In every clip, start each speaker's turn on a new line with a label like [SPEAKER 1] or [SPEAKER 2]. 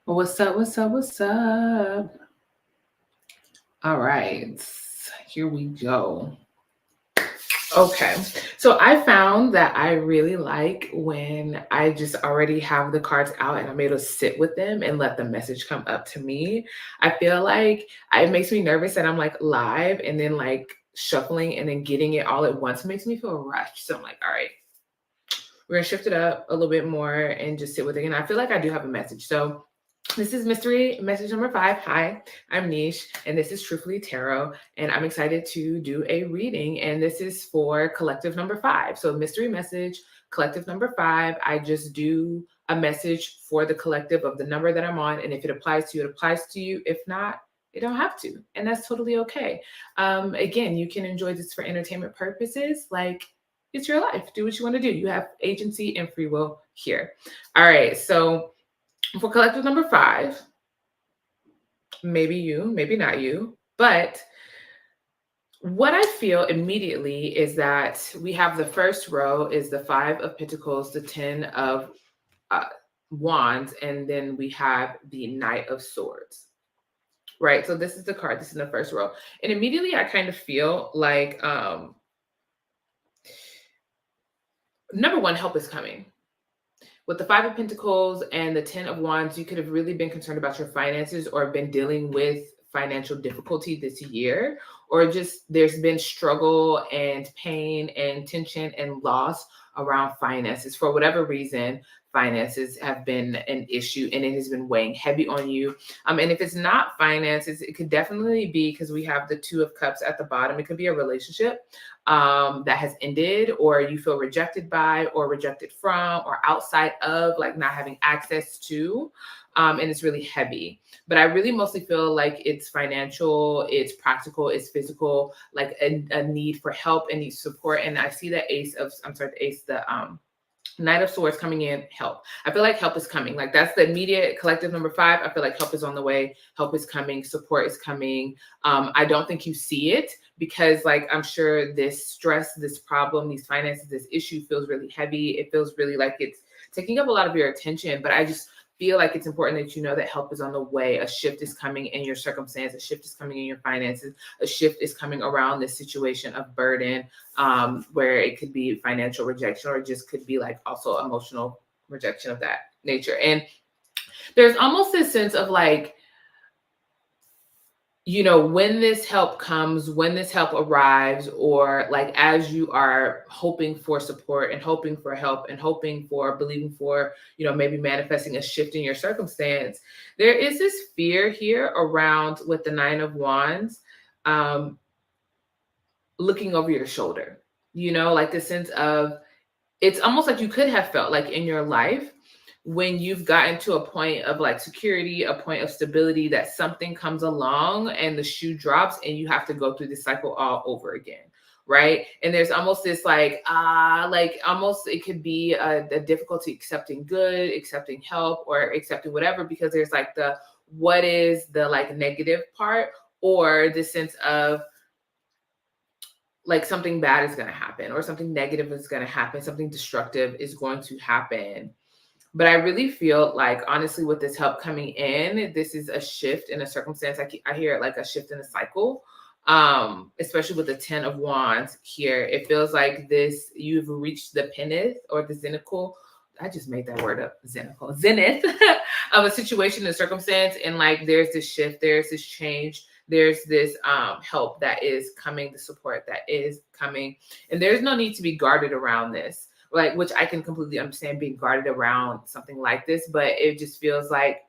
[SPEAKER 1] What's up? What's up? What's up? All right, here we go. Okay, so I found that I really like when I just already have the cards out and I'm able to sit with them and let the message come up to me. I feel like it makes me nervous that I'm like live and then like shuffling and then getting it all at once makes me feel rushed. So I'm like, all right, we're gonna shift it up a little bit more and just sit with it. And I feel like I do have a message. So this is mystery message number 5. Hi, I'm Neish, and this is Truthfully Tarot, and I'm excited to do a reading. And this is for collective number 5. So mystery message, collective number 5. I just do a message for the collective of the number that I'm on, and if it applies to you, it applies to you. If not, it don't have to, and that's totally okay. Again, you can enjoy this for entertainment purposes, like it's your life. Do what you want to do. You have agency and free will here. All right. So for collective number 5, maybe you, maybe not you, but what I feel immediately is that we have the first row is the 5 of Pentacles, the 10 of uh, Wands, and then we have the Knight of Swords. Right. So this is the card. This is in the first row. And immediately I kind of feel like number one, help is coming. With the 5 of Pentacles and the 10 of Wands, you could have really been concerned about your finances or been dealing with financial difficulty this year, or just there's been struggle and pain and tension and loss around finances. For whatever reason, finances have been an issue and it has been weighing heavy on you. And if it's not finances, it could definitely be because we have the 2 of Cups at the bottom. It could be a relationship that has ended, or you feel rejected by, or rejected from, or outside of, like not having access to. And it's really heavy. But I really mostly feel like it's financial, it's practical, it's physical, like a need for help and need support. And I see the Knight of Swords coming in, help. I feel like help is coming. Like that's the immediate collective number 5. I feel like help is on the way. Help is coming. Support is coming. I don't think you see it because, like, I'm sure this stress, this problem, these finances, this issue feels really heavy. It feels really like it's taking up a lot of your attention. But I just feel like it's important that you know that help is on the way. A shift is coming in your circumstance. A shift is coming in your finances. A shift is coming around this situation of burden, where it could be financial rejection, or it just could be like also emotional rejection of that nature. And there's almost this sense of like, when this help comes, when this help arrives, or like as you are hoping for support and hoping for help and hoping for, believing for, maybe manifesting a shift in your circumstance, there is this fear here around with the 9 of Wands, looking over your shoulder, like the sense of, it's almost like you could have felt like in your life when you've gotten to a point of like security, a point of stability, that something comes along and the shoe drops and you have to go through this cycle all over again. Right. And there's almost this like almost it could be a difficulty accepting good, accepting help, or accepting whatever, because there's like what is the like negative part, or the sense of like something bad is going to happen, or something negative is going to happen, something destructive is going to happen. But I really feel like, honestly, with this help coming in, this is a shift in a circumstance. I hear it like a shift in a cycle, especially with the 10 of Wands here. It feels like you've reached the pinnacle or the zenithal. I just made that word up, zenith of a situation and circumstance. And like, there's this shift, there's this change, there's this help that is coming, the support that is coming. And there's no need to be guarded around this, like, which I can completely understand being guarded around something like this. But it just feels like,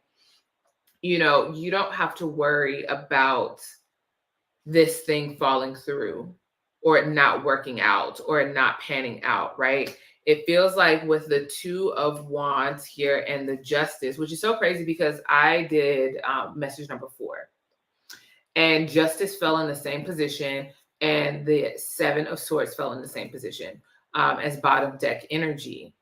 [SPEAKER 1] you don't have to worry about this thing falling through, or it not working out, or it not panning out, right? It feels like with the 2 of Wands here and the Justice, which is so crazy because I did message number 4, and Justice fell in the same position, and the 7 of Swords fell in the same position as bottom deck energy.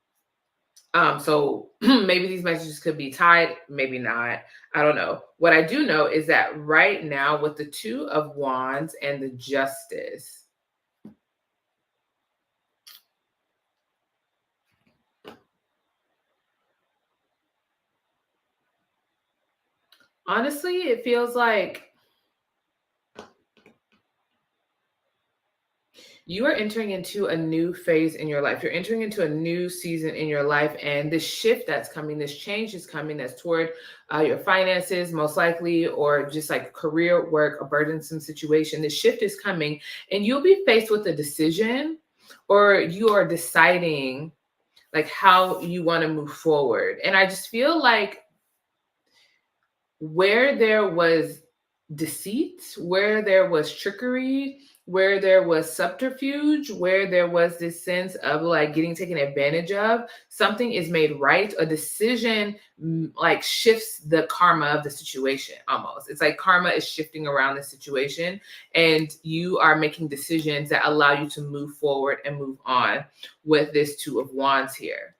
[SPEAKER 1] So maybe these messages could be tied, maybe not. I don't know. What I do know is that right now with the 2 of Wands and the Justice, Honestly, it feels like you are entering into a new phase in your life. You're entering into a new season in your life. And this shift that's coming, this change is coming that's toward your finances, most likely, or just like career, work, a burdensome situation. This shift is coming, and you'll be faced with a decision, or you are deciding like how you want to move forward. And I just feel like where there was deceit, where there was trickery, where there was subterfuge, where there was this sense of like getting taken advantage of, something is made right. A decision like shifts the karma of the situation almost. It's like karma is shifting around the situation, and you are making decisions that allow you to move forward and move on with this Two of Wands here.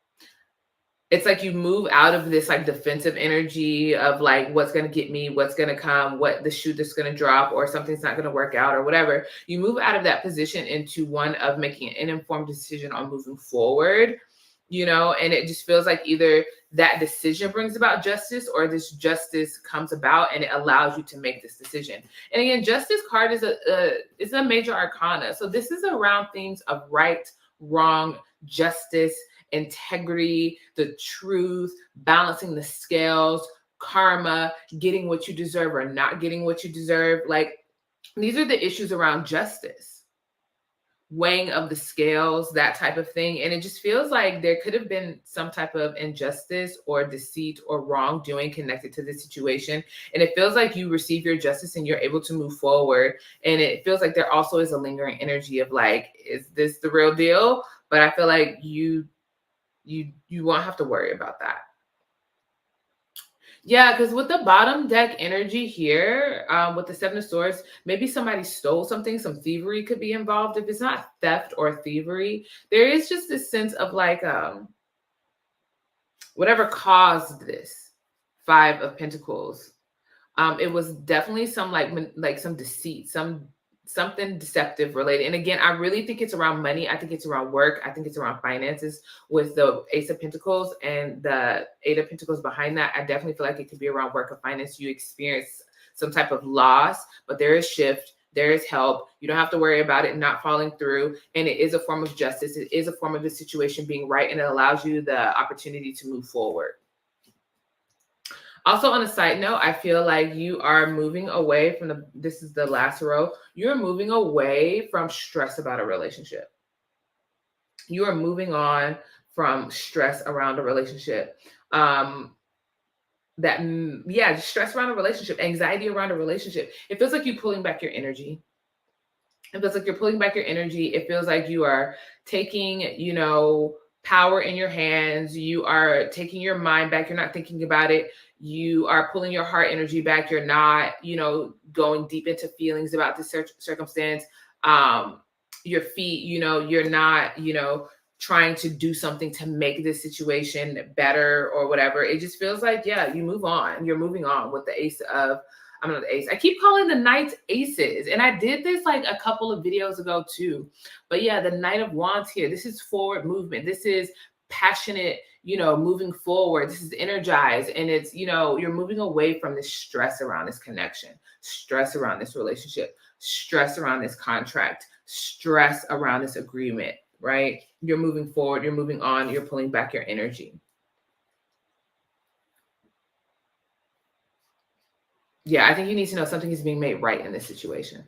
[SPEAKER 1] It's like you move out of this like defensive energy of like what's going to get me, what's going to come, what the shoe that's going to drop, or something's not going to work out or whatever. You move out of that position into one of making an informed decision on moving forward, and it just feels like either that decision brings about justice, or this justice comes about and it allows you to make this decision. And again, justice card is a major arcana. So this is around themes of right, wrong, justice, integrity, the truth, balancing the scales, karma, getting what you deserve or not getting what you deserve. Like these are the issues around justice, weighing of the scales, that type of thing. And it just feels like there could have been some type of injustice or deceit or wrongdoing connected to the situation. And it feels like you receive your justice and you're able to move forward. And it feels like there also is a lingering energy of like, is this the real deal? But I feel like you won't have to worry about that. Yeah, because with the bottom deck energy here, with the Seven of Swords, maybe somebody stole something, some thievery could be involved. If it's not theft or thievery, there is just this sense of like whatever caused this Five of Pentacles. It was definitely some like some deceit, something deceptive related. And again, I really think it's around money. I think it's around work. I think it's around finances with the Ace of Pentacles and the Eight of Pentacles behind that. I definitely feel like it could be around work or finance. You experience some type of loss, but there is shift. There is help. You don't have to worry about it not falling through. And it is a form of justice. It is a form of the situation being right, and it allows you the opportunity to move forward. Also, on a side note, I feel like you are moving away from this is the last row. You're moving away from stress about a relationship. You are moving on from stress around a relationship. Just stress around a relationship, anxiety around a relationship. It feels like you're pulling back your energy. It feels like you're pulling back your energy. It feels like you are taking, power in your hands. You are taking your mind back. You're not thinking about it. You are pulling your heart energy back. You're not, going deep into feelings about this circumstance. Your feet, you're not, trying to do something to make this situation better or whatever. It just feels like, yeah, you move on. You're moving on with the I'm not the ace. I keep calling the knights aces. And I did this like a couple of videos ago too. But yeah, the Knight of Wands here. This is forward movement. This is passionate, moving forward. This is energized. And it's, you're moving away from this stress around this connection, stress around this relationship, stress around this contract, stress around this agreement, right? You're moving forward. You're moving on. You're pulling back your energy. Yeah, I think you need to know something is being made right in this situation.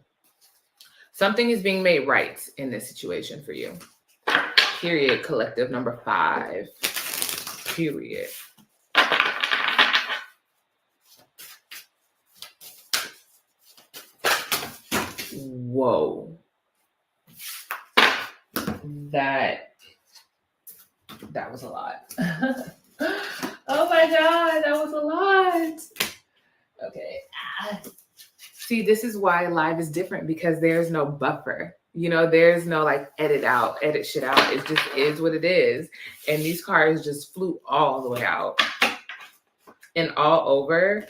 [SPEAKER 1] Something is being made right in this situation for you. Period. Collective number 5. Period. Whoa. That was a lot. Oh my God, that was a lot. Okay. See, this is why live is different, because there's no buffer. There's no like edit shit out. It just is what it is. And these cards just flew all the way out and all over.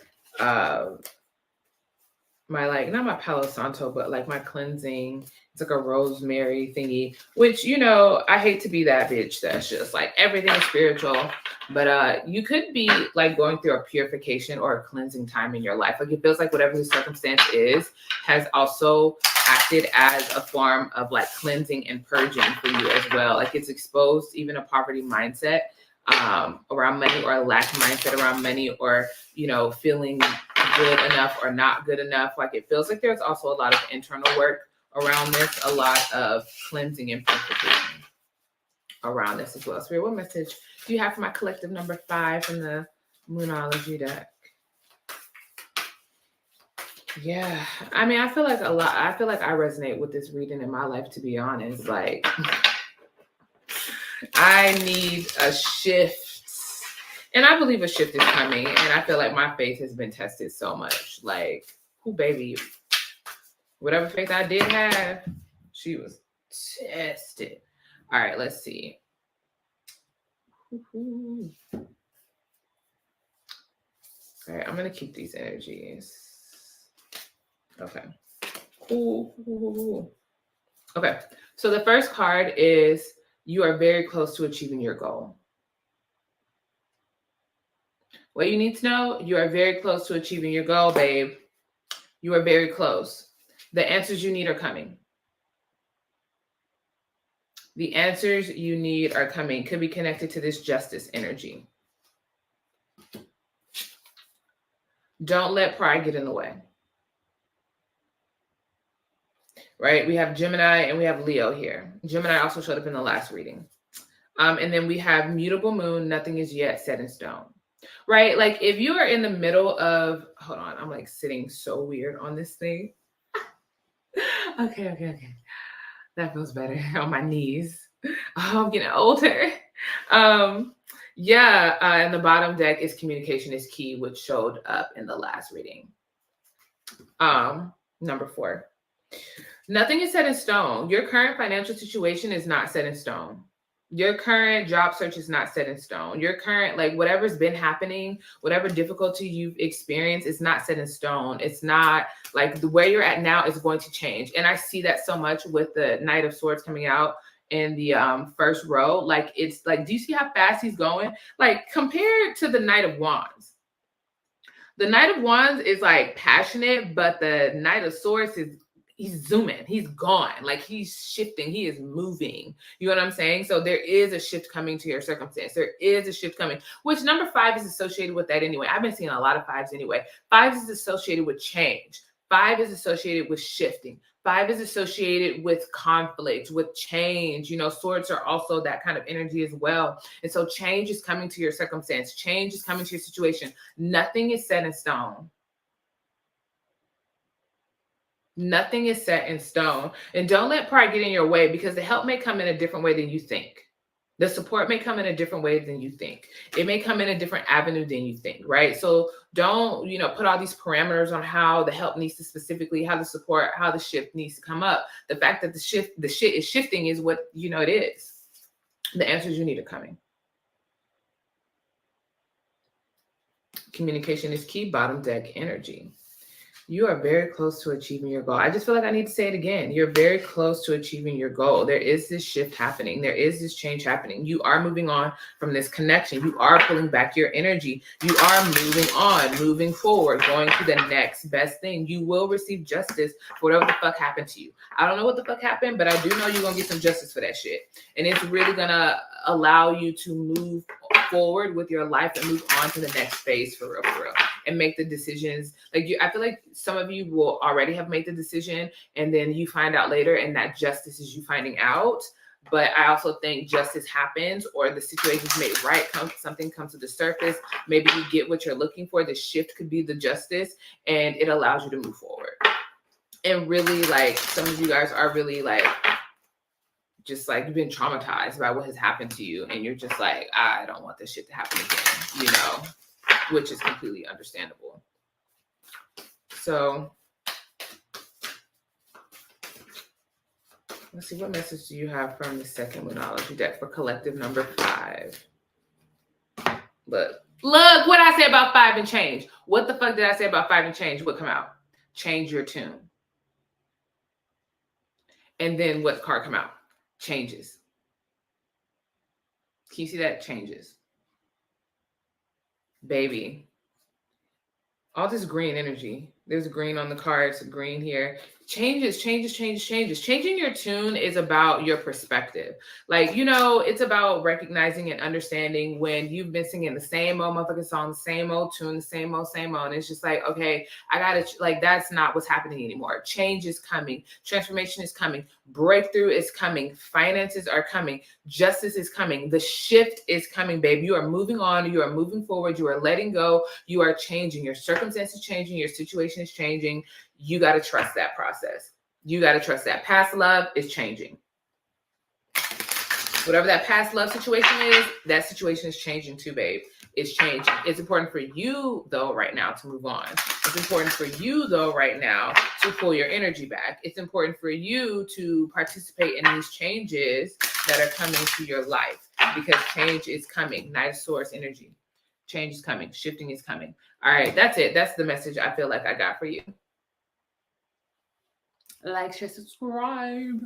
[SPEAKER 1] my not my Palo Santo, but like my cleansing. It's like a rosemary thingy, which, I hate to be that bitch that's just like everything is spiritual, but you could be like going through a purification or a cleansing time in your life. Like it feels like whatever the circumstance is has also acted as a form of like cleansing and purging for you as well. Like it's exposed even a poverty mindset around money, or a lack mindset around money, or feeling good enough or not good enough. Like it feels like there's also a lot of internal work around this, a lot of cleansing and purification around this as well. Spirit, what message do you have for my collective number 5 from the Moonology deck? Yeah, I mean, I feel like I resonate with this reading in my life, to be honest. Like, I need a shift. And I believe a shift is coming. And I feel like my faith has been tested so much. Like, who baby? Whatever faith I did have, she was tested. All right, let's see. All right, I'm going to keep these energies. Okay. Ooh. Okay, so the first card is you are very close to achieving your goal. What you need to know, you are very close to achieving your goal, babe. You are very close. The answers you need are coming. The answers you need are coming. Could be connected to this justice energy. Don't let pride get in the way. Right? We have Gemini and we have Leo here. Gemini also showed up in the last reading. And then we have mutable moon. Nothing is yet set in stone. Right? Like if you are in the middle of, hold on, I'm like sitting so weird on this thing. Okay. That feels better on my knees. Oh, I'm getting older. And the bottom deck is communication is key, which showed up in the last reading. Number 4. Nothing is set in stone. Your current financial situation is not set in stone. Your current job search is not set in stone. Your current, like whatever's been happening, whatever difficulty you've experienced is not set in stone. It's not like the where you're at now is going to change. And I see that so much with the Knight of Swords coming out in the first row. Like it's like, do you see how fast he's going? Like compared to the Knight of Wands. The Knight of Wands is like passionate, but the Knight of Swords is he's zooming, he's gone, like he's shifting, he is moving. You know what I'm saying? So there is a shift coming to your circumstance. There is a shift coming, which number 5 is associated with that anyway. I've been seeing a lot of 5s anyway. 5 is associated with change. 5 is associated with shifting. 5 is associated with conflict, with change. Swords are also that kind of energy as well. And so change is coming to your circumstance. Change is coming to your situation. Nothing is set in stone. Nothing is set in stone. And don't let pride get in your way, because the help may come in a different way than you think. The support may come in a different way than you think. It may come in a different avenue than you think, right? So don't, put all these parameters on how the help needs to specifically, how the support, how the shift needs to come up. The fact that the shit is shifting is what, it is. The answers you need are coming. Communication is key, bottom deck energy. You are very close to achieving your goal. I just feel like I need to say it again. You're very close to achieving your goal. There is this shift happening. There is this change happening. You are moving on from this connection. You are pulling back your energy. You are moving on, moving forward, going to the next best thing. You will receive justice for whatever the fuck happened to you. I don't know what the fuck happened, but I do know you're going to get some justice for that shit. And it's really going to allow you to move forward with your life and move on to the next phase for real, and make the decisions. Like I feel like some of you will already have made the decision, and then you find out later, and that justice is you finding out. But I also think justice happens, or the situation's made right. Something comes to the surface. Maybe you get what you're looking for. The shift could be the justice, and it allows you to move forward. And really, like, some of you guys are really like, just like you've been traumatized by what has happened to you, and you're just like, I don't want this shit to happen again, which is completely understandable. So let's see, what message do you have from the second Moonology deck for collective number 5? Look what I say about 5 and change. What the fuck did I say about 5 and change? What come out? change your tune. And then what card come out? Changes. Can you see that? Changes. Baby. All this green energy. There's green on the cards, green here. Changes. Changing your tune is about your perspective. Like, it's about recognizing and understanding when you've been singing the same old motherfucking song, the same old tune, the same old. And it's just like, okay, I gotta, that's not what's happening anymore. Change is coming. Transformation is coming. Breakthrough is coming. Finances are coming. Justice is coming. The shift is coming, babe. You are moving on. You are moving forward. You are letting go. You are changing. Your circumstances changing. Your situation is changing. You got to trust that process. You got to trust that past love is changing. Whatever that past love situation is, that situation is changing too, babe. It's changing. It's important for you, though, right now to move on. It's important for you, though, right now to pull your energy back. It's important for you to participate in these changes that are coming to your life because change is coming. Knight of Swords energy. Change is coming. Shifting is coming. All right, that's it. That's the message I feel like I got for you. Like, share, subscribe.